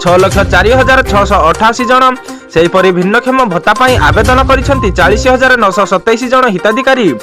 6,04,688 जन। सेहीपरि भिन्नक्षम भत्ता आवेदन करिसेंति 40,927 जन हिताधिकारी।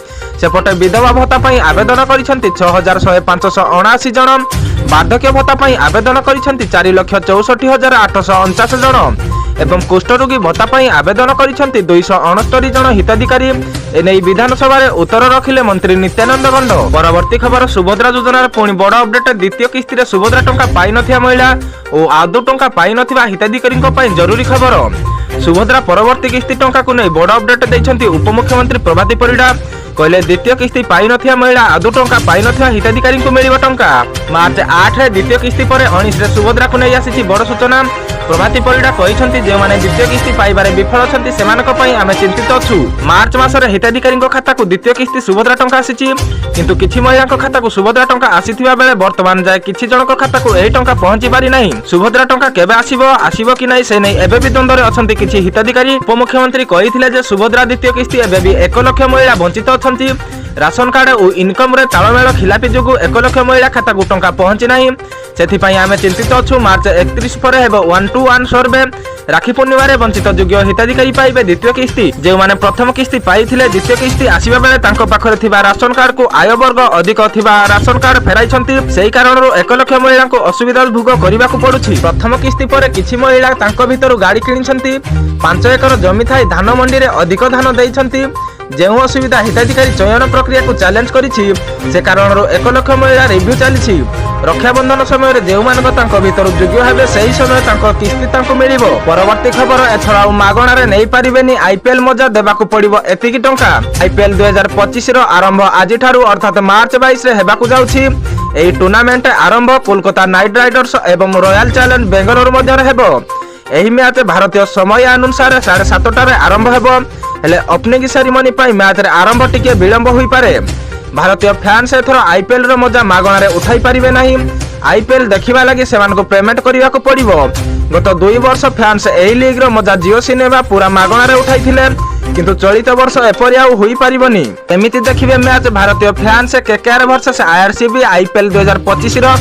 सेपटे विधवा भत्ता आवेदन करिसेंति 6,105,579 जन। वार्धक्य भत्ता आवेदन करिसेंति 4,64,849 जन एवं कुष्ठरोगी भत्ता आवेदन करिसेंति 269 जन हिताधिकारी। एने विधानसभा रे उत्तर रखिले मंत्री नित्यानंद गंड। परवर्ती खबर सुभद्रा योजना पुणी बड़ अपडेट। द्वितीय किस्ती रे सुभद्रा टंका पाई नथिया महिला और आदौ टंका पाई नथिया हिताधिकारी जरूरी खबर। सुभद्रा परवर्ती किस्ती टंका को नहीं बड़ अपडेट देइछंती उपमुख्यमंत्री प्रभाती परिडा। कहले द्वितीय किस्ती पाई नथिया महिला आदौ टंका पाई नथिया हिताधिकारी को मिलिबो टंका। मार्च 8 रे द्वितीय किस्ती पर 19 रे सुभद्रा को नहीं आसीछि बड़ सूचना। प्रभाती परिडा कहिसंती जे माने द्वितीय किस्ती पाइबारे विफल अछंती सेमानक पई आमे चिंतित अछु। मार्च मासरे हिताधिकारी खाता को द्वितीय किस्ती सुभद्रा टंका आसीछि, किंतु किछि महिला खाता को सुभद्रा टंका आसीथिबा बेले वर्तमान जाय किछि जनक खाता को एही टंका पहुंची पारि नाही। सुभद्रा टंका केबे आसीबो कि नाही से नै एबे भी द्वंद्व रे अछंती किछि हिताधिकारी। उपमुख्यमंत्री कहिथिले जे सुभद्रा द्वितीय किस्ती एबे भी 1 लाख महिला वंचित अछंती। राशन कार्ड और इनकम रे तालमेल खिलापी जोगु 1 लाख महिला खाता को टंका पहुंची नाही। सेथिपाई आमे चिंतित अछु। मार्च 31 पर हेबो 1-to-1 सर्वे। राखी पूर्णिमा रे वंचित योग्य हिताधिकारी पाइबे द्वितीय किस्ती। जे माने प्रथम किस्ती पाइथिले द्वितीय किस्ती आसीबा बेले तांको पाखरे थिबा राशन कार्ड को आय वर्ग अधिक थिबा राशन कार्ड फेराइछंती। सेही कारणरो 1 लाख महिला को असुविधा भोग करिबा को पडुछि। प्रथम किस्ती पर किछि महिला तांको भितरु गाड़ी किनिछंती। 5 एकर जमी थाई धान मंडी रे अधिक धान देइछंती। जेउ असुविधा हिताधिकारी चयन प्रक्रिया को चैलेंज करिछि से कारणरो 1 लाख महिला रिव्यू चलिछि। रक्षाबंधन समय रे जेउ मानक तांको भितरु योग्य हेबे सेही समय तांको किस्ती तांको मिलिबो। परवर्ती खबर एथरा मागणा रे नै पारिबेनी आईपीएल मजा देबाकू पड़िबो एतिकी टंका। आईपीएल 2025 रो आरंभ आज ठारू अर्थात मार्च 22 रे हेबाकू जाउछि। एही टूर्नामेंट आरंभ कोलकाता नाइट राइडर्स एवं रॉयल चैलेंज बेंगलुरु मध्य हेबो। एही मैच भारतीय समय अनुसार 7:30 रे आरंभ हेबो। हेले ओपनिंग सेरेमनी पई मैच रे आरंभ टिके विलंब होई पारे। भारतीय फैंस एथर आईपीएल रो मजा मागणा रे उठाई पारिबे नाही। आईपीएल देखिबा लागि सेमान को पेमेंट करिया को पड़िबो। गत 2 वर्ष फैंस एही लीग रो मजा जियो सिनेमा पूरा मागणा रे उठाइथिले, किंतु चलित वर्ष एपरि आउ होई पारिबोनी। एमिति देखिबे मैच भारतीय fans KKR versus RCB IPL 2025 रो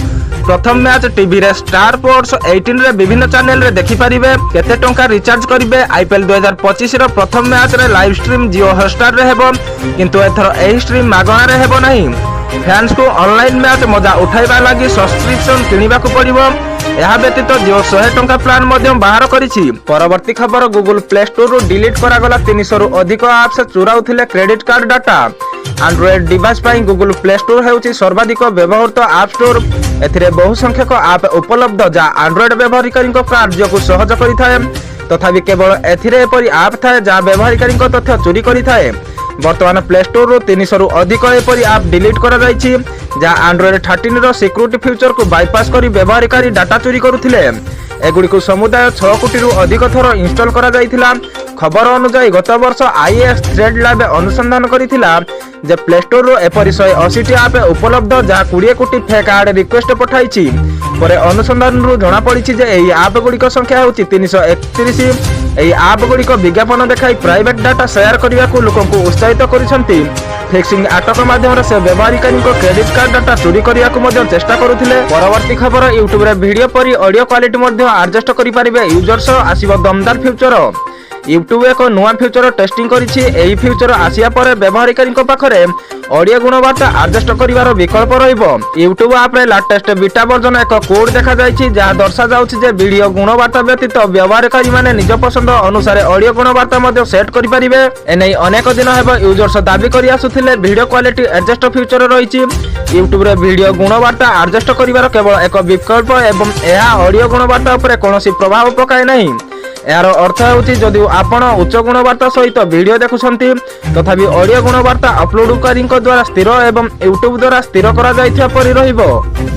प्रथम मैच टीवी रे स्टार स्पोर्ट्स 18 रे विभिन्न चैनल रे देखि पारिबे। केते टंका रिचार्ज करिवे। आईपीएल 2025 रो प्रथम मैच रे लाइव स्ट्रीम जियो हॉटस्टार रे हेबो, किंतु एथर एही स्ट्रीम मागणा रे हेबो नाही। फैंस को ऑनलाइन मैच मजा उठाइबा लागि सब्सक्रिप्शन किनिबा को पड़िबो। यह व्यतीत जियो 100 टंका प्लान मध्यम बाहर करिछि। परवर्ती खबर गूगल प्ले स्टोर रो डिलीट करा गला 300 रु अधिक ऐप्स चुराउथिले credit card data. Android device पाई गूगल प्ले स्टोर हेउछि सर्वाधिक व्यवहृत ऐप स्टोर। एथिरे बहु संख्यक ऐप उपलब्ध जा एंड्रॉइड व्यवहारकारीक कार्य को सहज करिथाय। तथापि केवल एथिरे एपरि ऐप थाए जा व्यवहारकारीक तथ्य चोरी करिथाय। वर्तमान प्ले स्टोर रो 300 रु अधिक एपरि ऐप डिलीट करा जायछि जा एंड्रॉइड 13 रो सिक्योरिटी फीचर को बाइपास करी व्यवहारकारी डाटा चोरी करुथिले। एगुडी को समुदाय 6 कोटी रु अधिक थर इंस्टॉल करा जायथिला। खबर अनुसार गत वर्ष आईएएस थ्रेड लैब अनुसंधान करिथिला जे प्ले स्टोर रो एपरि 180 ऐप उपलब्ध जा 20 कोटी फेक ऐड रिक्वेस्ट पठाइछि। परे अनुसंधान रु जणा पड़िछि जे एही ऐप गुडी को संख्या होछि 331। एही ऐप गुडी को विज्ञापन देखाई प्राइवेट डाटा शेयर करिया को लोकन को उत्साहित करिसंती। फिक्सिंग आटक माध्यम से व्यवहारकारी को क्रेडिट कार्ड डाटा चोरी करिया को मध्य चेष्टा करुथिले। परवर्ती खबर यूट्यूब रे वीडियो परि ऑडियो क्वालिटी मध्य एडजस्ट करि पारिबे यूजर्स। आसीबो दमदार फ्यूचर। यूट्यूब एक नुआ फ्यूचर टेस्टिंग करिछि। एही फ्यूचर आसिया परे व्यवहारकारी को पाखरे ऑडियो गुणवत्ता एडजस्ट करिवार विकल्प रहिबो। यूट्यूब ऐप रे लेटेस्ट बीटा वर्जन एक कोड देखा जायछि जहा दर्शा जाउछि जे वीडियो गुणवत्ता व्यतीत व्यवहारकारी माने निज पसंद अनुसार ऑडियो गुणवत्ता मध्य सेट करि परिबे। एनै अनेक दिन हेबो यूजर्स दाबी करि आसुथिले वीडियो क्वालिटी एडजस्ट फ्यूचर रहिछि। यूट्यूब रे वीडियो गुणवत्ता एडजस्ट करिवार केवल एक विकल्प एवं एहा ऑडियो गुणवत्ता उपरे कोनोसी प्रभाव पकाय नाही। यार अर्थ होछि जदि आपण उच्च गुणवत्ता सहित वीडियो देखुछंती तथापि ऑडियो गुणवत्ता अपलोडकारीଙ୍କ द्वारा स्थिर एवं यूट्यूब द्वारा स्थिर करा जायथिया परि रहिबो।